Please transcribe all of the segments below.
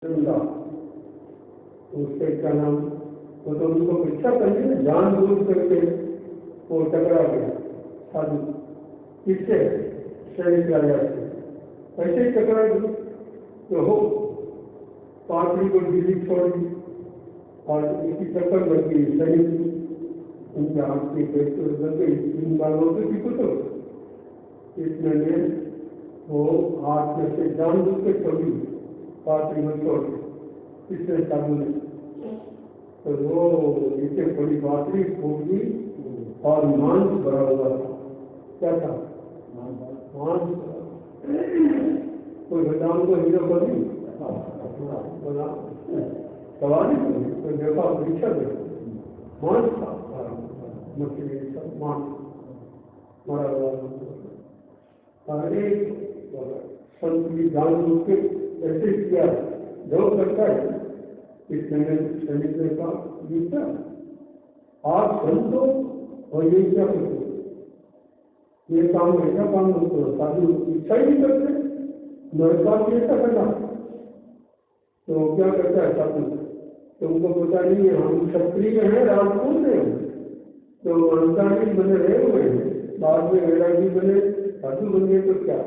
था उसके क्या नाम वो तो उनको परीक्षा करनी है जान बूझ करके वो टकरा गया साधु किससे सैनिक राजा से ऐसे ही टकरा गया तो हो पांचवी को दिल्ली छोड़ दी और इसी चक्कर लग गई सैनिक उनके हाथ की पेट लग गई 3 बार होती थी तो इसने वो हाथ में से जान बूझ के छोड़ी पांचवी में छोड़ इसने साधु ने तो वो नीचे बड़ी बातरी फूट गई और मांस भरा हुआ था क्या था मांस कोई भगवान को हीरो बनी बना सवाल ही तो देखा परीक्षा देखो मांस था मछली सब मांस मरा हुआ अरे संत की जान बूझ के ऐसे किया जो करता है इस सैनिक ने कहा गीता आप संतो और ये क्या करते ये काम ऐसा काम नहीं करो साधु इच्छा ही नहीं करते मेरे पास ऐसा करना तो क्या करता है साधु तुमको पता नहीं है हम क्षत्रिय हैं राजपूत हैं तो अंसारी बने रहे हुए हैं बाद में वैरागी बने साधु बन गए तो क्या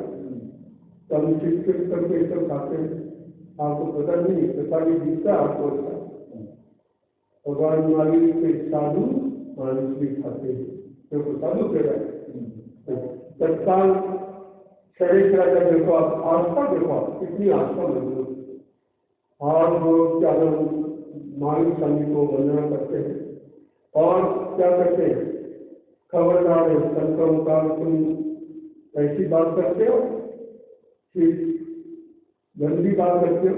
तो हम चिटचिट करके सब खाते हैं आपको पता नहीं सरकारी जीता आपको भगवान महावीर के साधु मानुष भी खाते हैं क्योंकि साधु कह रहा है तत्काल शरीर राजा देखो आप आस्था देखो आप कितनी आस्था मजबूत और वो क्या महावीर स्वामी को वंदना करते हैं और क्या करते हैं खबरदार है संतों का तुम ऐसी बात करते हो कि गंदी बात करते हो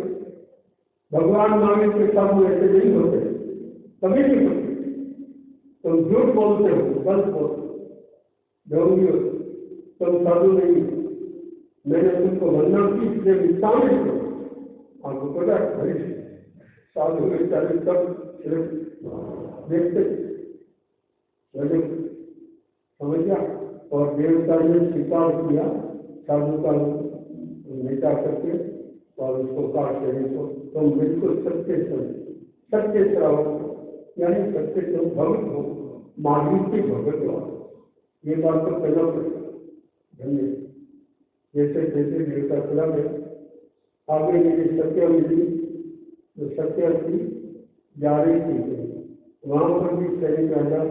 भगवान महावीर के साथ ऐसे नहीं होते कभी नहीं होते तुम झूठ बोलते हो गलत बोलते ढोंगी हो तुम साधु नहीं मैंने तुमको वंदना की इसलिए विस्तारित करो आपको पता है साधु विस्तारित सब सिर्फ देखते समझ गया और देवता ने स्वीकार किया साधु का नेता करके और उसको काट देने को तुम बिल्कुल सत्य चलाओ यानी सत्य तो भगत हो महावीर के भगत हो ये बात तो करना पड़ेगा धन्य जैसे जैसे देवता चला गया आगे मेरी सत्य मिली तो सत्य की जा रही थी वहां पर भी सैनिक राजा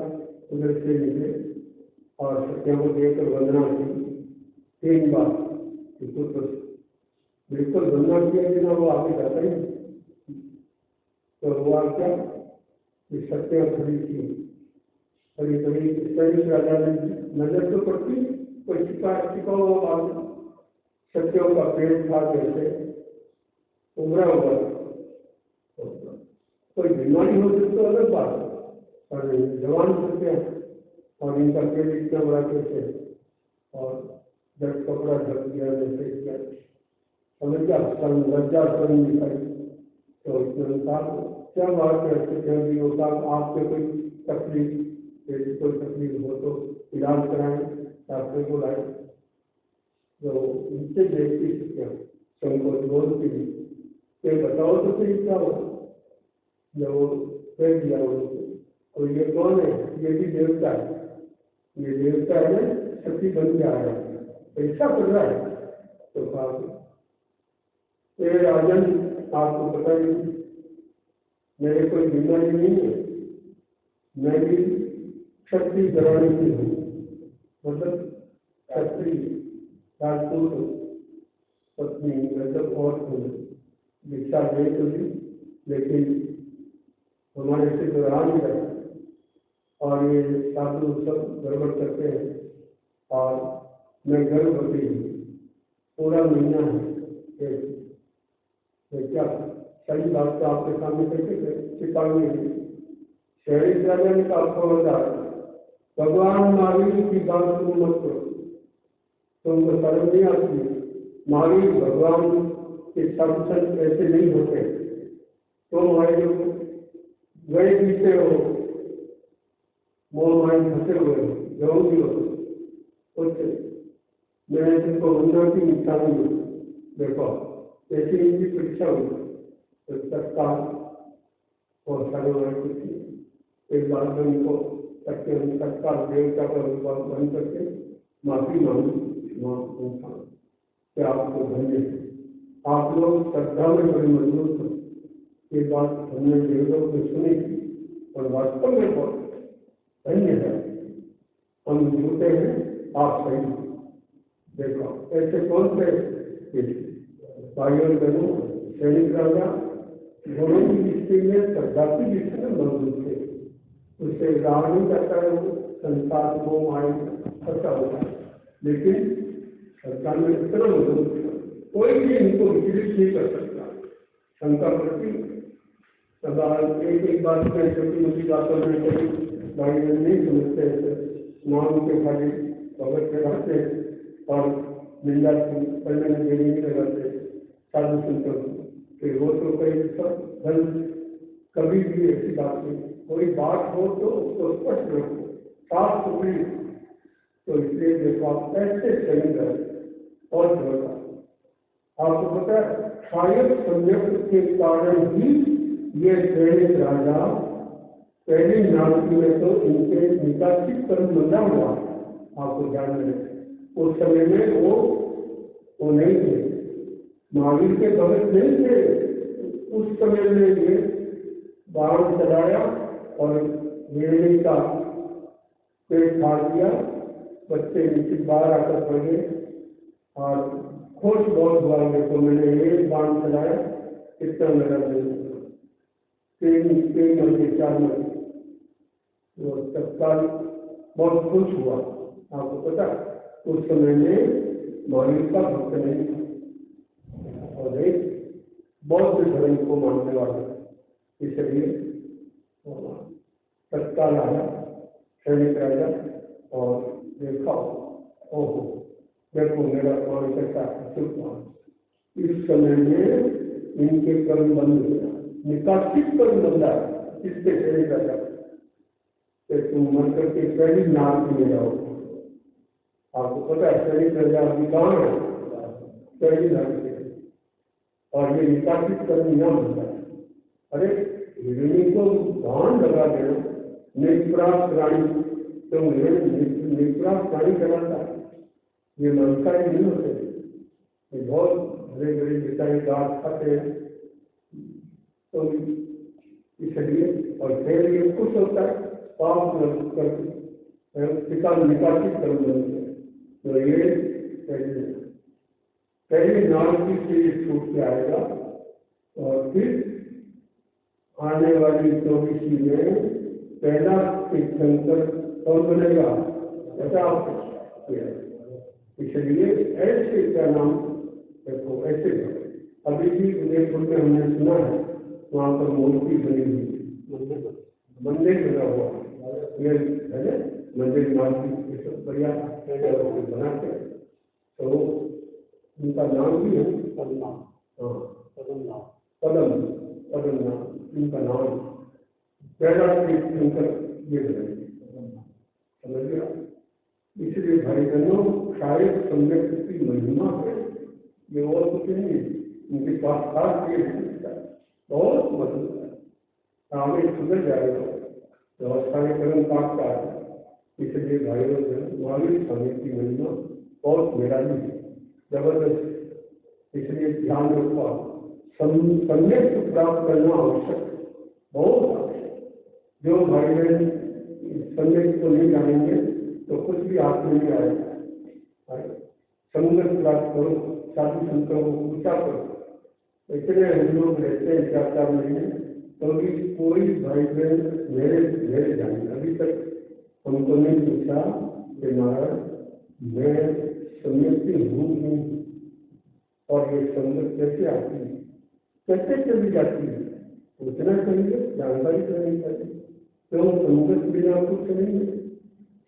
उधर से निकले और सत्य को देकर वंदना की 3 बार तो बिल्कुल वंदना किया बिना वो आगे जाता ही तो हुआ क्या कि सत्य खड़ी थी कभी कभी सैनिक राजा ने नजर तो पड़ती कोई छिपा हुआ बात सत्यों का पेड़ था जैसे उभरा हुआ कोई बीमारी हो तो अलग बात और जवान सत्य और इनका पेड़ इतना बड़ा कैसे और जब कपड़ा ढक दिया जैसे किया समझ गया लज्जा स्वयं दिखाई तो इसमें क्या बात है ऐसे होता आपके कोई तकलीफ यदि कोई तकलीफ हो तो इलाज कराएं डॉक्टर को लाए तो इनसे देखती क्या संकोच बोलती ये बताओ तो सही क्या हो जब वो कह दिया तो ये कौन है ये भी देवता है ये देवता है शक्ति बन जा रहा है ऐसा कर रहा है तो कहा राजन आपको पता नहीं मेरे कोई बीमारी नहीं है मैं भी क्षत्रिय घराने की हूँ मतलब क्षत्रिय राजपूत पत्नी मतलब और दीक्षा ले तो दी लेकिन हमारे से तो रहा नहीं रहा और ये साधु सब गड़बड़ करते हैं और मैं गर्भवती हूँ पूरा महीना है क्या सही बात तो आपके सामने कैसे चेतावनी हुई शहरी राजा ने कहा खबरदार भगवान महावीर की बात तुम मत करो तुमको शर्म नहीं आती महावीर भगवान के संत ऐसे नहीं होते तुम हमारे जो गए पीछे हो मोह माया फंसे हुए हो जाऊंगी हो कुछ मैंने तुमको वंदना की इच्छा नहीं देखो ऐसी इनकी परीक्षा हुई तत्काल और सर्वमान्य कुछ एक बार में उनको करके हम तत्काल देवता का रूप बन करके माफी मांगी कि आपको धन्य है, आप लोग श्रद्धा में बड़े मजबूत हो। ये बात हमने वेदों में सुनी और वास्तव में बहुत धन्य है, हम झूठे हैं, आप सही। देखो ऐसे कौन से भाइयों बहनों सैनिक राजा दोनों की दृष्टि में श्रद्धा की दृष्टि में मजबूत थे, उससे राह नहीं करता है, वो संसार को माय फंसा होता है, लेकिन श्रद्धा में इतना मजबूत कोई भी इनको विचलित नहीं कर सकता। शंका करती एक बात में छोटी मोटी बातों में कई भाई नहीं समझते, नाम के खाली भगत के रहते और निंदा करने में देरी नहीं लगाते साधु संतों के, वो तो कई सब कभी भी ऐसी बात नहीं, कोई बात हो तो उसको स्पष्ट रखो, साफ सुथरी। तो इसलिए देखो आप ऐसे सही रहे और होगा आपको पता है, शायद संयम के कारण ही ये सैनिक राजा पहली नागरी में तो इनके निकासित कर्म बंधा हुआ, आपको ध्यान में रखें। उस समय में वो नहीं थे, महावीर के भगत नहीं थे। उस समय में ये बाण चलाया और वेणी का पेट फाड़ दिया, बच्चे नीचे बाहर आकर पड़ गए और खुश बहुत हुआ। देखो मैंने एक बाण चलाया, कितना लगा तीन 4 महीने, वो तत्काल बहुत खुश हुआ। आपको पता उस समय में महावीर का भक्त नहीं था और एक बौद्ध धर्म को मानने वाला, इसलिए तत्काल आया सैनिक राजा और देखा, ओहो देखो मेरा कौन कैसा चुप। इस समय में इनके कर्म बंद हुआ, निकासित कर्म बंदा इससे सैनिक राजा तुम मर करके पहली नाम में जाओ। आपको पता है सैनिक राजा अभी कहाँ है, पहली नाम में, और ये निकासित कर्म न बनता है। अरे हिरणी को बाण लगा देना, निष्प्राप प्राणी, तो निष्प्राप प्राणी कहलाता है, ये मांसाहारी नहीं होते, ये बहुत बड़े बड़े बेचारे घास खाते हैं। तो इसलिए और फिर ये खुश होता है पाप करके निकासित कर्म बनते हैं। तो ये पहले नाम से छूट के आएगा और फिर आने वाली 24 में पहला तीर्थंकर कौन बनेगा, ऐसा इसलिए ऐसे क्या नाम देखो ऐसे। अभी भी उदयपुर में हमने सुना है वहाँ पर मूर्ति बनी हुई, मंदिर बना हुआ ये है ना, मंदिर मार्गी सब बढ़िया बनाते हैं। तो उनका नाम भी है पद्मनाभ, पदम नाम इनका नाम, पहला तीर्थंकर ये बने, समझ गया। इसलिए भाई बहनों शायद सम्यक की महिमा है, ये और कुछ नहीं, उनके पास खास ये बहुत मजबूत है, आगे सुधर जाएगा व्यवस्था के कर्म पाठ का है। इसलिए भाई महावीर स्वामी की महिमा बहुत निराली है, जबरदस्त। इसलिए ध्यान रखो, सम्यक प्राप्त करना आवश्यक, बहुत आवश्यक। जो भाई बहन सम्यक को नहीं जानेंगे तो कुछ भी हाथ में नहीं आएगा। संगत प्राप्त करो, साधु संतों को पूछा करो। इतने हम लोग रहते हैं 4-4 महीने, तो भी कोई भाई बहन मेरे जाने अभी तक हमको नहीं पूछा कि महाराज मैं सम्यक हूँ नहीं, और ये संगत कैसे आती है, कैसे चली जाती है, पूछना चाहिए, जानकारी तो नहीं चाहिए। क्यों संगत बिना कुछ नहीं है,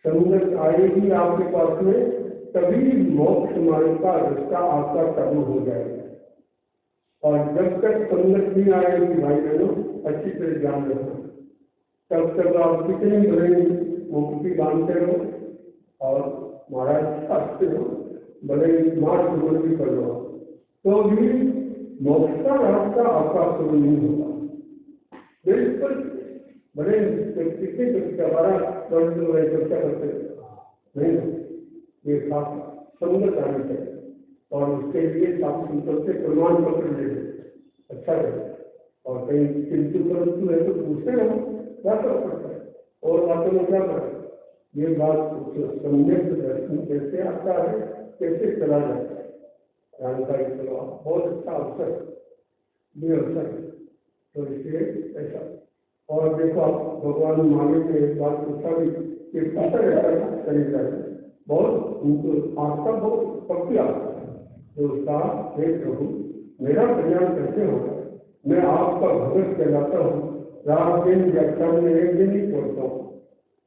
संगत आएगी आपके पास में तभी मोक्ष मार्ग का रास्ता आपका चालू हो जाएगा। और जब तक संगत नहीं आएगी भाई बहनों अच्छी तरह ध्यान रखना, तब तक आप कितनी बड़ी मुक्ति बांधते रहो और महाराज शास्त्र हो, बड़े मार्ग भी कर लो, तो भी मोक्ष का रास्ता आपका शुरू नहीं होगा, बिल्कुल। बड़े कितनी हमारा चर्चा करते नहीं, ये खास संगत आनी चाहिए और उसके लिए शास्त्र से प्रमाण पत्र ले अच्छा है। और कहीं किंतु परंतु है तो दूसरे हम क्या कर पड़ता है और बातों में क्या करें, ये बात सम्यक दर्शन कैसे आता है, कैसे चला जाता है, जानकारी करवा बहुत अच्छा अवसर ये अवसर है। तो इसलिए ऐसा। और देखो आप भगवान मालिक ने एक बात पूछा भी कि कैसा रहता है तरीका है, बहुत उनको आस्था बहुत पक्की आस्था है तो उसका हे प्रभु मेरा कल्याण कैसे होगा, मैं आपका भगत कहलाता हूँ, रात दिन व्याख्यान में एक दिन ही पढ़ता हूँ,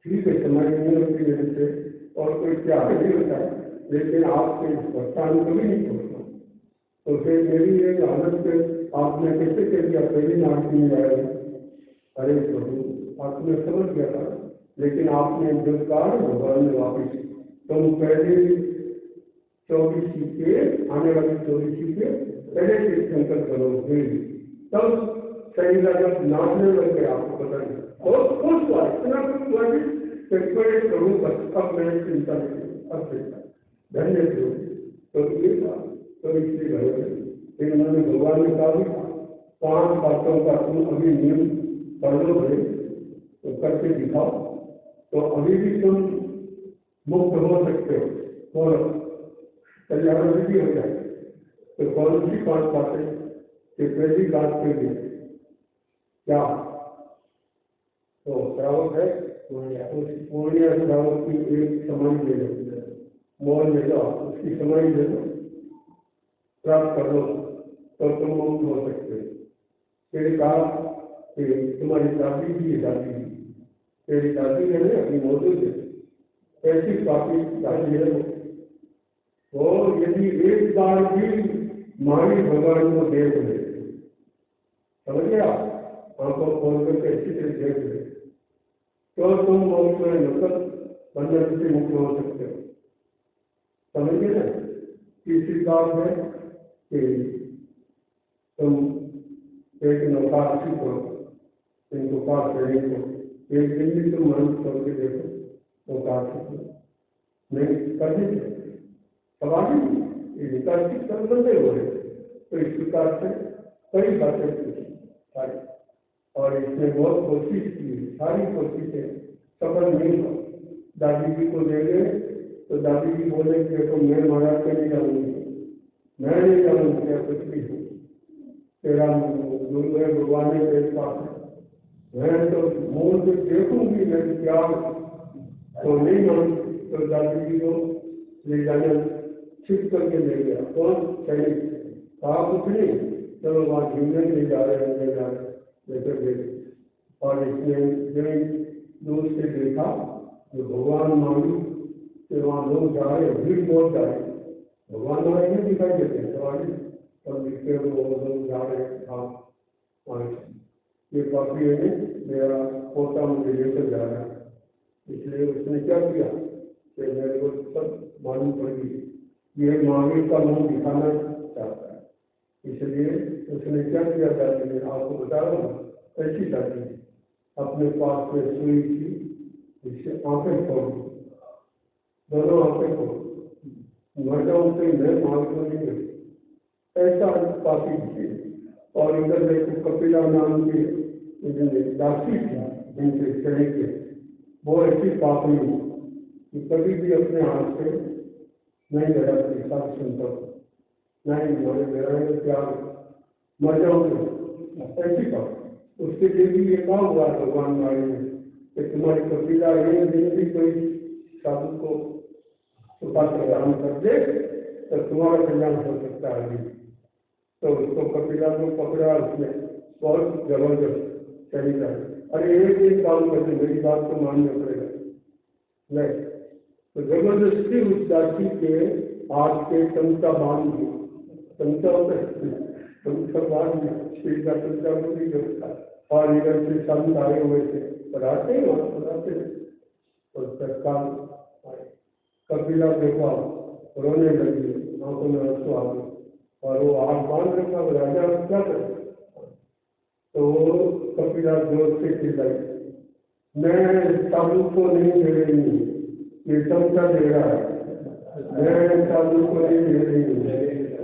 ठीक है समय नहीं होती मेरे से और कोई क्या नहीं होता है, लेकिन आपके व्याख्यान कभी नहीं पढ़ता हूँ। तो फिर मेरी एक हालत पे आपने कैसे कह दिया पहली नाटक में आया, अरे प्रभु आपने समझ गया था, लेकिन आपने जो कहा भगवान ने वापिस तुम पहले 24 के आने वाली 24 के पहले तीर्थंकर करोगे, तब सही जब नाचने लग गए आपको पता नहीं बहुत खुश हुआ, इतना खुश हुआ कि प्रभु बस अब मैंने चिंता नहीं, अब चिंता धन्य प्रभु। तो ये था तो इसलिए फिर उन्होंने भगवान ने कहा भी 5 बातों का तुम अभी नियम कर लो भले तो करके दिखाओ, तो अभी भी तुम मुक्त हो सकते हो और कल्याण भी हो जाए। तो कौन सी 5 बातें कि पहली बात के लिए क्या तो श्रावक है पूर्णिया श्रावक की एक समाधि ले लो, मोहन ले लो, उसकी समाधि ले लो, प्राप्त कर लो तो तुम मुक्त हो सकते हो। फिर कहा कि तुम्हारी दादी भी है, दादी भी तेरी दादी है ना अपनी मौजूद है, ऐसी काफी दादी है वो यदि एक बार भी मारी भगवान को देख ले, समझ गया, आंखों खोल करके अच्छी तरह देख ले तो तुम मोक्ष में मतलब बंधन से मुक्त हो सकते हो। समझिए ना, तीसरी बात है कि तुम एक नौकाशी को इनको पास करने को एक दिन भी तुम मन छोड़ के देखो नौकाशी को नहीं कर दीजिए सवाल ही विकासित संबंध हो रहे। तो इस प्रकार से कई बातें पूछी सारी और इसने बहुत कोशिश की, सारी कोशिशें सफल नहीं हो। दादी जी को ले गए तो दादी जी बोले कि देखो मैं महाराज के नहीं जाऊंगी, मैं नहीं जाऊंगी, क्या कुछ भी हो तेरा गुरु है भगवान है तेरे पास है, मैं तो मूल से देखूंगी मैं क्या तो नहीं मानूंगी। तो दादी जी को ले जाने छिप करके ले गया, कौन सैनिक कहा कुछ नहीं, चलो वहाँ घूमने ले जा रहे हैं, ले जा रहे लेकर गए। और इसने जब दूर से देखा जो भगवान मानी कि वहाँ लोग जा रहे भीड़ बहुत जा रहे, भगवान हमारे नहीं दिखाई देते सवारी और दिखते वो लोग जा रहे हाँ ये काफी है मेरा पोता मुझे लेकर जा रहा है। इसलिए उसने क्या किया कि मेरे को सब मालूम पड़ गई ये महावीर का मुंह दिखाना चाहता है, इसलिए उसने क्या किया दादी ने आपको बता रहा हूँ, ऐसी दादी अपने पास में सुई थी, इससे आंखें खोल दोनों आंखें खोल मर जाऊँ कहीं मैं माल को नहीं गई, ऐसा काफी थी। और इधर देखो कपिला नाम के दासी थी इनके शरीर के, वो ऐसी पापी कि कभी भी अपने हाथ से नहीं लड़ाती, साथ सुनता नहीं हमारे मेरा प्यार मर जाऊंगे ऐसी बात। उसके लिए भी ये कहा हुआ भगवान मारे ने कि तुम्हारी कपिला एक दिन भी कोई साधु को छुपा कर काम कर दे तो तुम्हारा कल्याण हो सकता है। तो उसको कपिला को पकड़ा, उसने बहुत जबरदस्त सही था, अरे एक दिन काम करके मेरी बात को मानना पड़ेगा नहीं। तो जबरदस्ती उस दासी के हाथ के तंचा बांध दिया, तंचा बांध दिया तंचा नहीं करता। और इधर से संत आए हुए थे, पढ़ाते हैं वहाँ पढ़ाते हैं और तत्काल आए। कपिला देखो रोने लगी, आंखों में आंसू आ गए, और वो हाथ बांध रखा, राजा क्या करे। तो कपिला जोर से चिल्लाई, मैं चालू को नहीं दे रही हूँ, ये चमचा दे रहा है। मैं चालू को नहीं दे रही हूँ,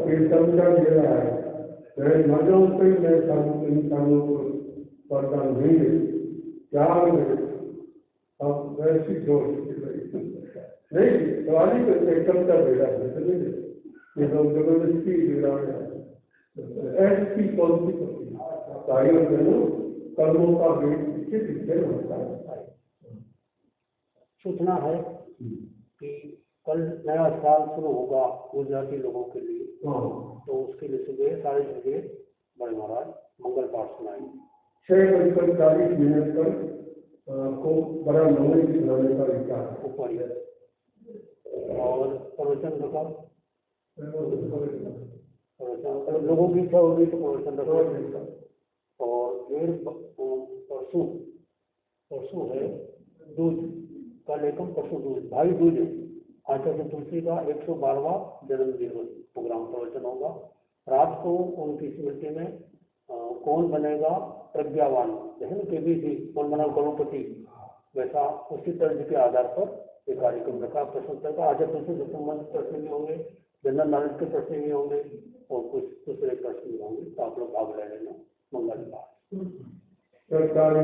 ये चमचा दे रहा है। मैं मर जाऊँ तो मैं चालू इंसानों को वरदान नहीं दे, क्या अब वैसी जोर नहीं सवाली करते चमचा दे रहा है, ये लोग जबरदस्ती दे रहा है। ऐसी कौन सी भाइयों बहनों, कर्मों का वेग पीछे पीछे होता है। सूचना है कि कल नया साल शुरू होगा गुजराती लोगों के लिए, तो उसके लिए सुबह 6:30 बड़े महाराज मंगल पाठ सुनाएंगे। 6:40 पर को बड़ा मंगल सुनाने का विचार ऊपर और प्रवचन रखा, प्रवचन लोगों की इच्छा होगी तो प्रवचन रखा। और फिर परसों है दूज, कल एकम परसों दूज, भाई दूज है। आचार्य तुलसी का 112वां जन्मदिन प्रोग्राम प्रवचन होगा। रात को उनकी स्मृति में कौन बनेगा प्रज्ञावान, जैसे केबीसी कौन बना करोड़पति, वैसा उसी तर्ज के आधार पर एक कार्यक्रम रखा। प्रश्नोत्तर का आचार्य तुलसी से संबंधित प्रश्न भी होंगे, जनरल नॉलेज के प्रश्न भी होंगे और कुछ दूसरे प्रश्न भी होंगे, तो आप लोग भाग ले लेना। मंगल पाठ सरकारी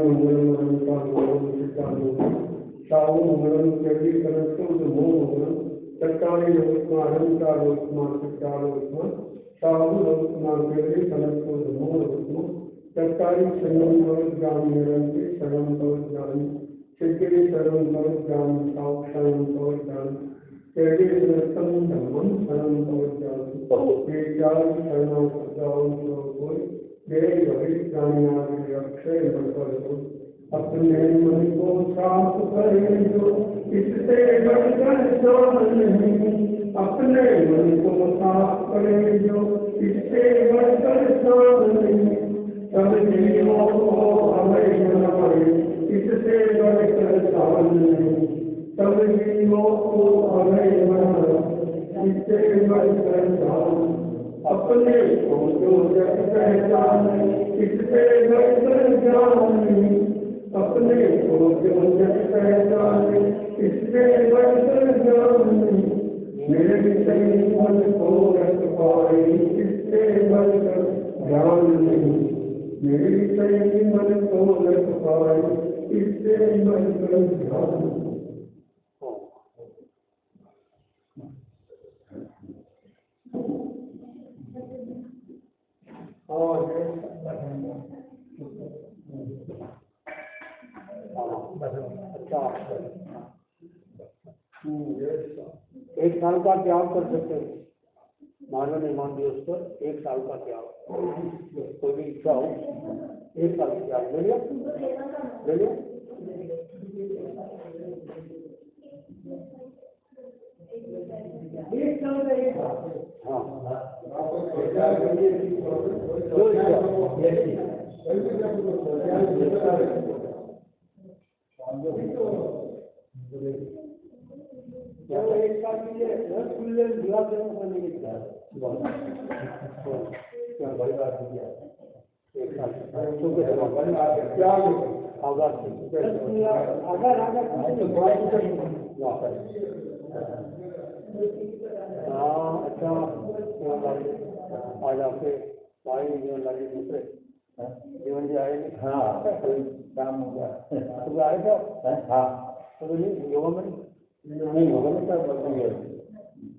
साहु मंगलम केवी कनस्तु नमो मंगलम सरकारी लोकमा अहंकार लोकमा सरकार लोकमा साहु लोकमा केवी कनस्तु नमो लोकमा सरकारी संगम भवत गामी निरंते संगम भवत गामी शिखरी सर्वम भवत गामी साहु संगम भवत गामी केवी कनस्तम धम्मम संगम भवत गामी ये चार शरणों सदाओं को कोई देव भविष्य प्राणी अक्षय मंत्र अपने मन को साफ करे जो इससे बढ़कर जान नहीं, अपने मन को साफ करे जो इससे बढ़कर जान नहीं, सब जीवों को हमें बनाए इससे बढ़कर जान नहीं, सब जीवों को हमें बनाए इससे बढ़कर जान, अपने को जो जग पहचाने इससे बढ़कर जान नहीं, अपने को जो जग पहचाने इससे बढ़कर जान नहीं, मेरे सही मन को रख पाए इससे बढ़कर जान नहीं, मेरे सही मन को रख पाए इससे बढ़कर जान नहीं। अच्छा, एक साल का त्याग कर सकते हैं, मानव निर्माण दिवस पर 1 साल का त्याग, कोई भी इच्छा हो 1 साल का त्याग ले लिया, ले लिया। एक साल के लिए विवाह करने के लिए बड़ी बात है। 1 साल अच्छा, आज आपके भाई जीवन लाली दूसरे जीवन जी आए नहीं? हाँ, काम हो गया। सुबह आए थे? हाँ, सुबह नहीं योगा में नहीं होगा ना सर,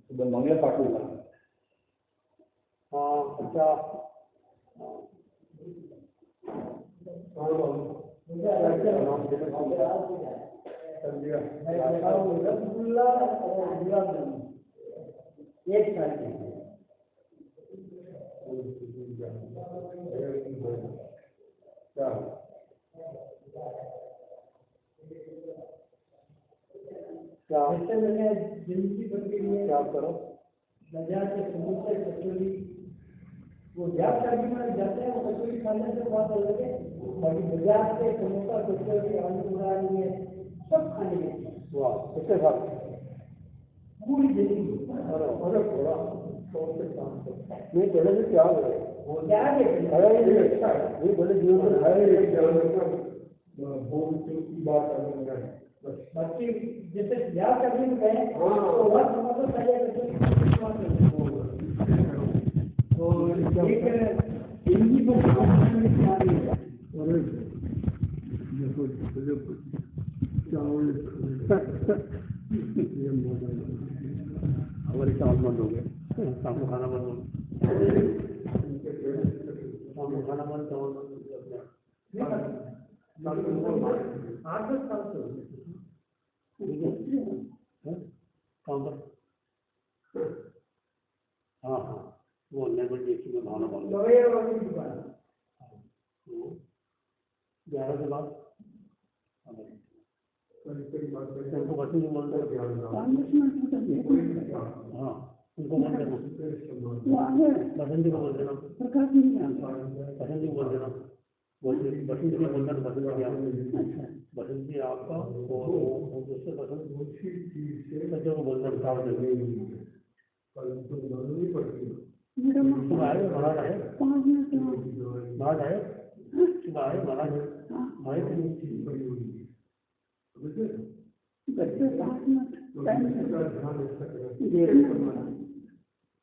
सुबह मंगल पाठ होगा। हाँ, अच्छा, एक साल के क्या जिंदगी भर के लिए क्या करो, बाजार से समोसे कचौड़ी, वो ब्याह शादी में जाते हैं, वो कचौड़ी खाने से बात अलग है, बाकी बाजार से समोसा कचौड़ी आलू उड़ानी है सब खाने के। वाह, कितने साल पूरी जिंदगी। अरे थोड़ा नहीं पहले से क्या हो गया खाया ही नहीं अच्छा है नहीं पहले जीवन में खाया ही नहीं भूख की बात अलग है बस बच्चे जैसे ब्याह करने में गए तो वह मतलब पहले तो एक हिंदी को देखो चावल हमारे चावल बंद हो गए शाम को खाना बंद हो गया शाम को खाना बंद चावल बंद हो गया 8-10 साल से काम पर हाँ हाँ वो लेबर जेसी में भावना बंद हो दवाई वाली दुकान 11 के बाद उनको बस नहीं बोलते हाँ उनको बोल देना बसंती को बोल देना बसंती को बोल देना बसंती को बोल देना बसंती आपका और दूसरे बसंती को बोल देना सुबह आए महाराज आए महाराज आए सुबह आए महाराज आए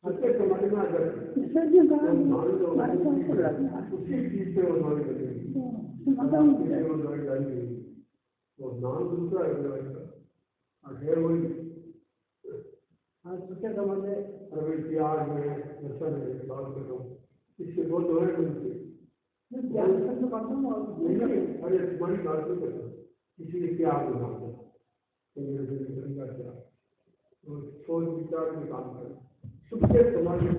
अच्छे समाज में अगर उसी चीज से उन्होंने और नाम दूसरा है वही सुखे समाज में प्रवेश आज में दर्शन में बात कर रहा हूँ इससे बहुत हो रहे उनसे अरे तुम्हारी बात नहीं करता किसी ने क्या होगा क्या सोच विचार में काम कर सुखे समाज में